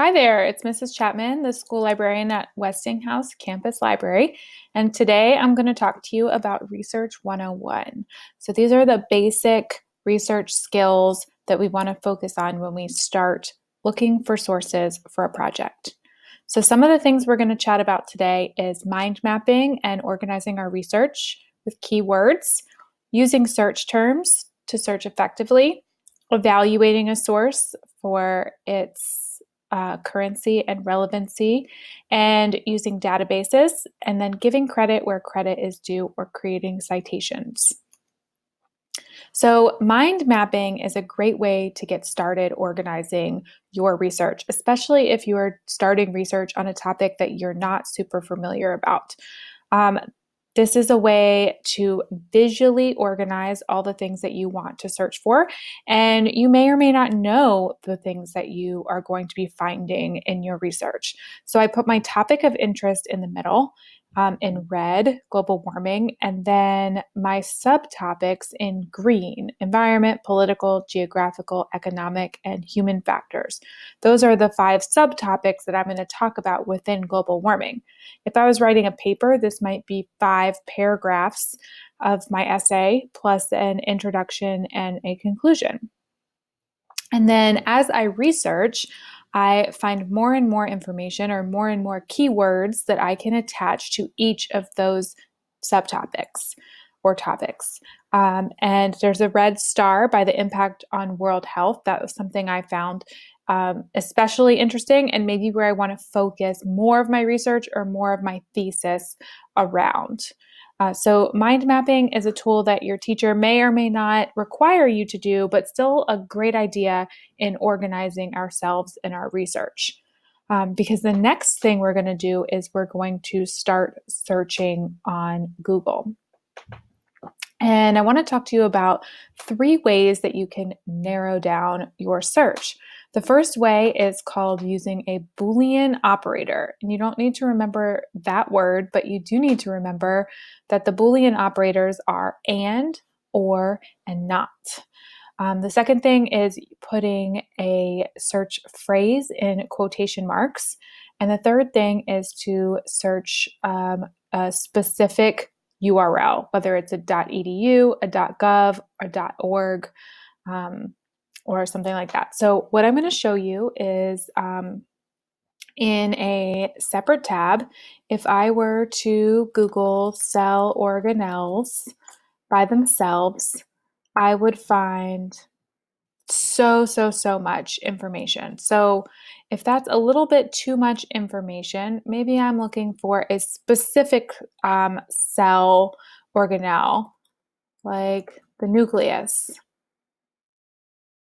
Hi there, it's Mrs. Chapman, the school librarian at Westinghouse Campus Library, and today I'm going to talk to you about Research 101. So these are the basic research skills that we want to focus on when we start looking for sources for a project. So some of the things we're going to chat about today is mind mapping and organizing our research with keywords, using search terms to search effectively, evaluating a source for its currency and relevancy, and using databases, and then giving credit where credit is due or creating citations. So mind mapping is a great way to get started organizing your research, especially if you are starting research on a topic that you're not super familiar about. This is a way to visually organize all the things that you want to search for, and you may or may not know the things that you are going to be finding in your research. So I put my topic of interest in the middle, in red, global warming, and then my subtopics in green, environment, political, geographical, economic, and human factors. Those are the 5 subtopics that I'm going to talk about within global warming. If I was writing a paper, this might be 5 paragraphs of my essay plus an introduction and a conclusion. And then as I research, I find more and more information or more and more keywords that I can attach to each of those subtopics or topics. And there's a red star by the impact on world health. That was something I found especially interesting and maybe where I want to focus more of my research or more of my thesis around. So mind mapping is a tool that your teacher may or may not require you to do, but still a great idea in organizing ourselves in our research. Because the next thing we're going to do is we're going to start searching on Google. And I want to talk to you about 3 ways that you can narrow down your search. The first way is called using a Boolean operator. And you don't need to remember that word, but you do need to remember that the Boolean operators are and, or, and not. The second thing is putting a search phrase in quotation marks. And the third thing is to search a specific URL, whether it's a .edu, a .gov, a .org, or something like that. So what I'm going to show you is in a separate tab, if I were to Google cell organelles by themselves, I would find so much information. So if that's a little bit too much information, maybe I'm looking for a specific cell organelle, like the nucleus.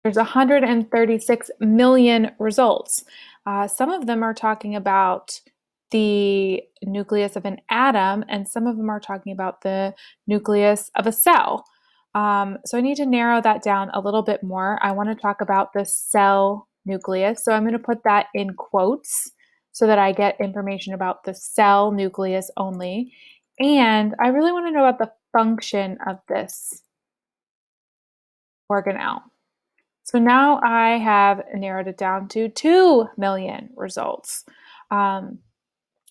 There's 136 million results. Some of them are talking about the nucleus of an atom, and some of them are talking about the nucleus of a cell. So I need to narrow that down a little bit more. I want to talk about the cell nucleus. So I'm going to put that in quotes so that I get information about the cell nucleus only. And I really want to know about the function of this organelle. So now I have narrowed it down to 2 million results. And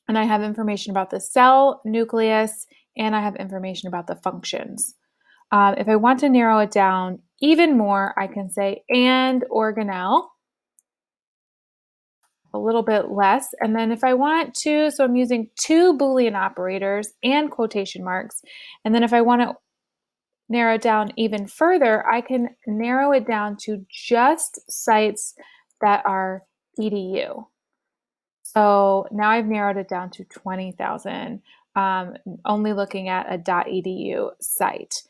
I have information about the cell nucleus, and I have information about the functions. If I want to narrow it down even more, I can say and organelle, a little bit less. And then if I want to, so I'm using 2 Boolean operators and quotation marks. And then if I want to narrow it down even further, I can narrow it down to just sites that are edu. So now I've narrowed it down to 20,000, only looking at a .edu site.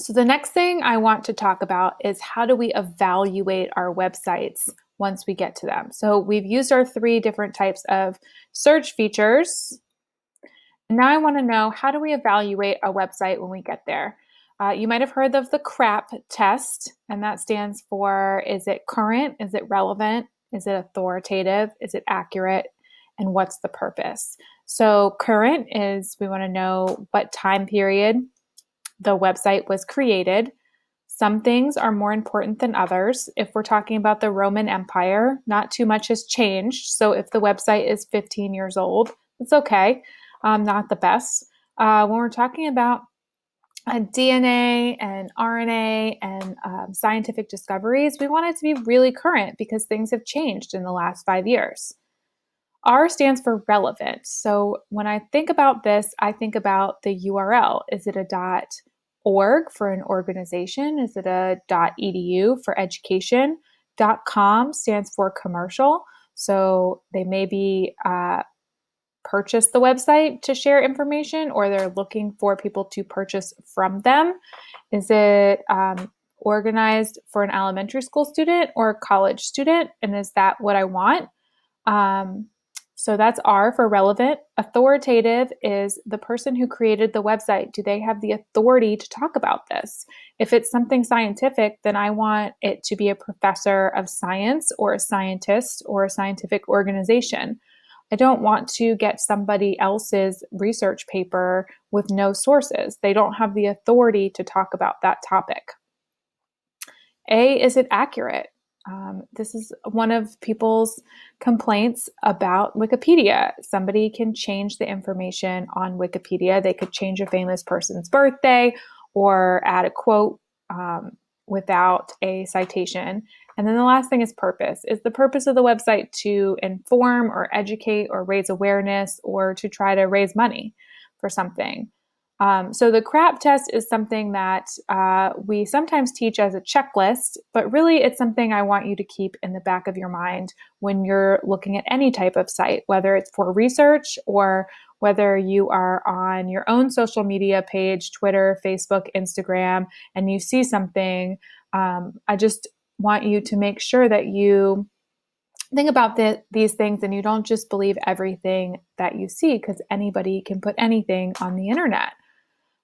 So the next thing I want to talk about is how do we evaluate our websites once we get to them. So we've used our 3 different types of search features. Now I want to know, how do we evaluate a website when we get there? You might have heard of the CRAP test, and that stands for, is it current? Is it relevant? Is it authoritative? Is it accurate? And what's the purpose? So current is, we want to know what time period the website was created. Some things are more important than others. If we're talking about the Roman Empire, not too much has changed. So if the website is 15 years old, it's okay. Not the best. When we're talking about DNA and RNA and scientific discoveries, we want it to be really current because things have changed in the last 5 years. R stands for relevant. So when I think about this, I think about the URL. Is it a .org for an organization? Is it a .edu for education? .com stands for commercial. So they may be purchase the website to share information, or they're looking for people to purchase from them. Is it organized for an elementary school student or a college student? And is that what I want? So that's R for relevant. Authoritative is the person who created the website. Do they have the authority to talk about this? If it's something scientific, then I want it to be a professor of science or a scientist or a scientific organization. I don't want to get somebody else's research paper with no sources. They don't have the authority to talk about that topic. A, is it accurate? This is one of people's complaints about Wikipedia. Somebody can change the information on Wikipedia. They could change a famous person's birthday or add a quote without a citation. And then the last thing is purpose. Is the purpose of the website to inform or educate or raise awareness or to try to raise money for something? So the CRAP test is something that we sometimes teach as a checklist, but really it's something I want you to keep in the back of your mind when you're looking at any type of site, whether it's for research or whether you are on your own social media page, Twitter, Facebook, Instagram, and you see something. I just want you to make sure that you think about these things and you don't just believe everything that you see, because anybody can put anything on the internet.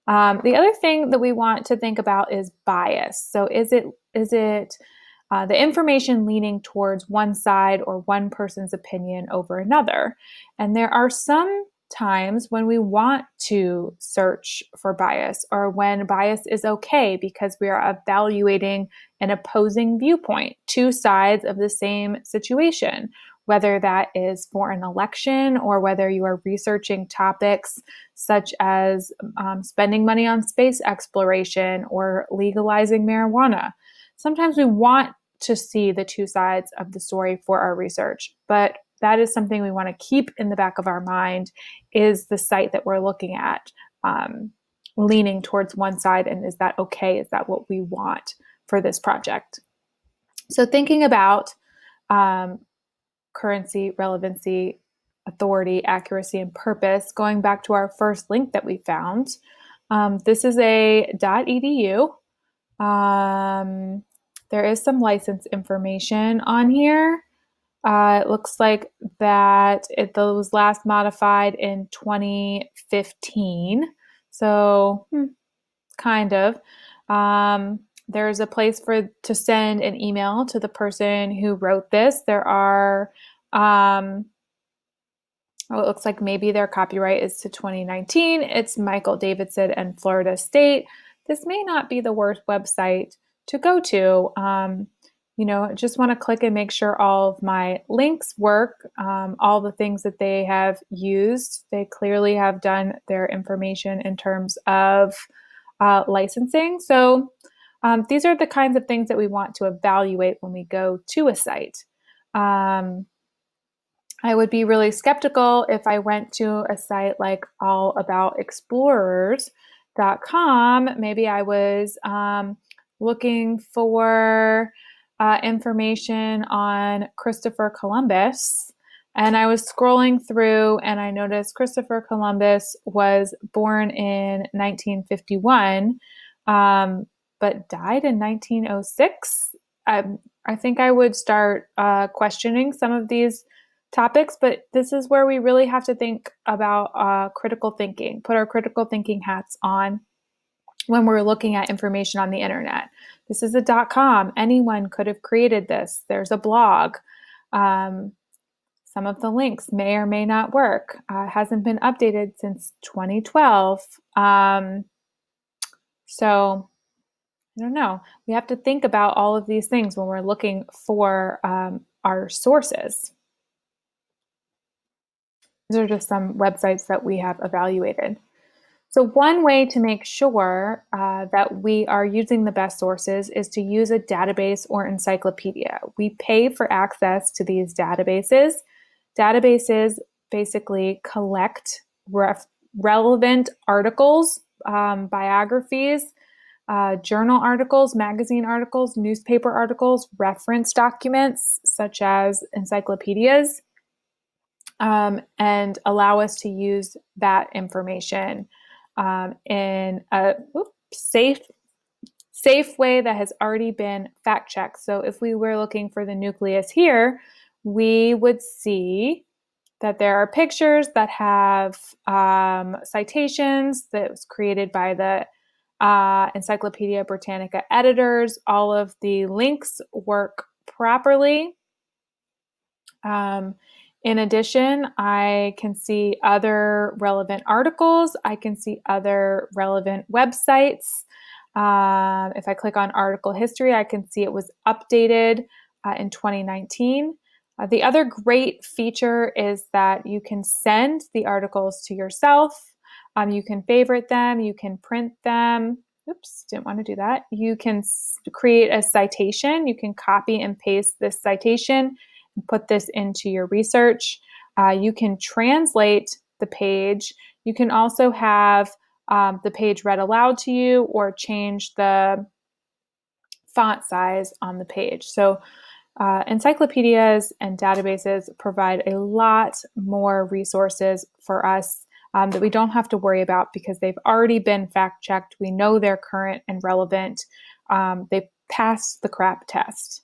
The other thing that we want to think about is bias. So is it the information leaning towards one side or one person's opinion over another? And there are some times when we want to search for bias, or when bias is okay because we are evaluating an opposing viewpoint, two sides of the same situation, whether that is for an election or whether you are researching topics such as spending money on space exploration or legalizing marijuana. Sometimes we want to see the two sides of the story for our research, but that is something we want to keep in the back of our mind. Is the site that we're looking at leaning towards one side, and is that okay? Is that what we want for this project? So thinking about currency, relevancy, authority, accuracy, and purpose, going back to our first link that we found, this is a .edu. There is some license information on here. It looks like that it was last modified in 2015. So, kind of. There's a place to send an email to the person who wrote this. There are, it looks like maybe their copyright is to 2019. It's Michael Davidson and Florida State. This may not be the worst website to go to. Just want to click and make sure all of my links work, all the things that they have used. They clearly have done their information in terms of licensing. So these are the kinds of things that we want to evaluate when we go to a site. I would be really skeptical if I went to a site like allaboutexplorers.com. Maybe I was looking for information on Christopher Columbus, and I was scrolling through and I noticed Christopher Columbus was born in 1951, but died in 1906. I think I would start questioning some of these topics, but this is where we really have to think about critical thinking, put our critical thinking hats on when we're looking at information on the internet. This is a .com. Anyone could have created this. There's a blog. Some of the links may or may not work. Hasn't been updated since 2012. So I don't know. We have to think about all of these things when we're looking for our sources. These are just some websites that we have evaluated. So one way to make sure that we are using the best sources is to use a database or encyclopedia. We pay for access to these databases. Databases basically collect relevant articles, biographies, journal articles, magazine articles, newspaper articles, reference documents such as encyclopedias, and allow us to use that information in a safe way that has already been fact checked. So if we were looking for the nucleus here, we would see that there are pictures that have citations that was created by the Encyclopedia Britannica editors. All of the links work properly. In addition, I can see other relevant articles. I can see other relevant websites. If I click on article history, I can see it was updated in 2019. The other great feature is that you can send the articles to yourself. You can favorite them. You can print them. Oops, didn't want to do that. You can create a citation. You can copy and paste this citation and put this into your research. You can translate the page. You can also have the page read aloud to you or change the font size on the page. So encyclopedias and databases provide a lot more resources for us that we don't have to worry about because they've already been fact checked. We know they're current and relevant. They passed the CRAP test.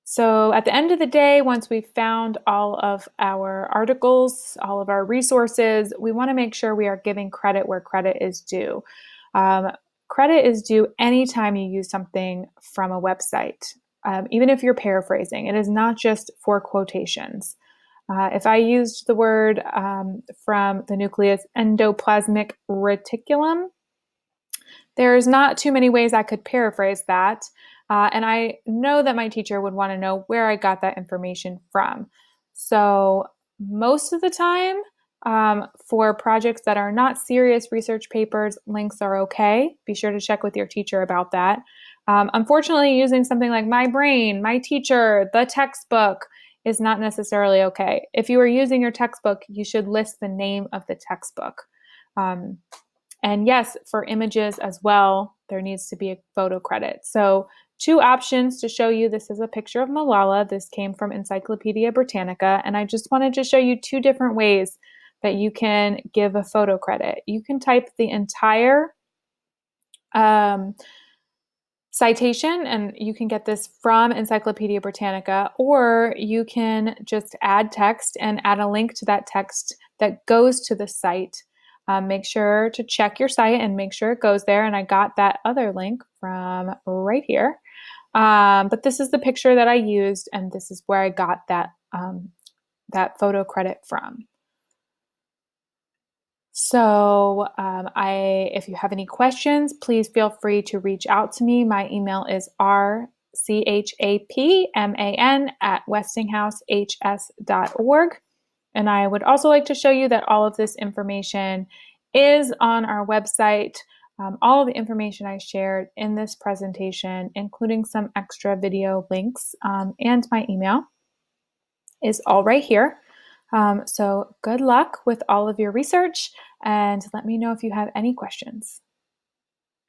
So at the end of the day, once we've found all of our articles, all of our resources, we want to make sure we are giving credit where credit is due. Credit is due anytime you use something from a website, even if you're paraphrasing. It is not just for quotations. If I used the word from the nucleus endoplasmic reticulum, there's not too many ways I could paraphrase that. And I know that my teacher would want to know where I got that information from. So most of the time, for projects that are not serious research papers, links are okay. Be sure to check with your teacher about that. Unfortunately, using something like my brain, my teacher, the textbook is not necessarily okay. If you are using your textbook, you should list the name of the textbook. And yes, for images as well, there needs to be a photo credit. So 2 options to show you. This is a picture of Malala. This came from Encyclopedia Britannica. And I just wanted to show you 2 different ways that you can give a photo credit. You can type the entire citation, and you can get this from Encyclopedia Britannica, or you can just add text and add a link to that text that goes to the site. Make sure to check your site and make sure it goes there. And I got that other link from right here. But this is the picture that I used, and this is where I got that, that photo credit from. So if you have any questions, please feel free to reach out to me. My email is rchapman@westinghouses.org. And I would also like to show you that all of this information is on our website. All of the information I shared in this presentation, including some extra video links and my email, is all right here. So good luck with all of your research, and let me know if you have any questions.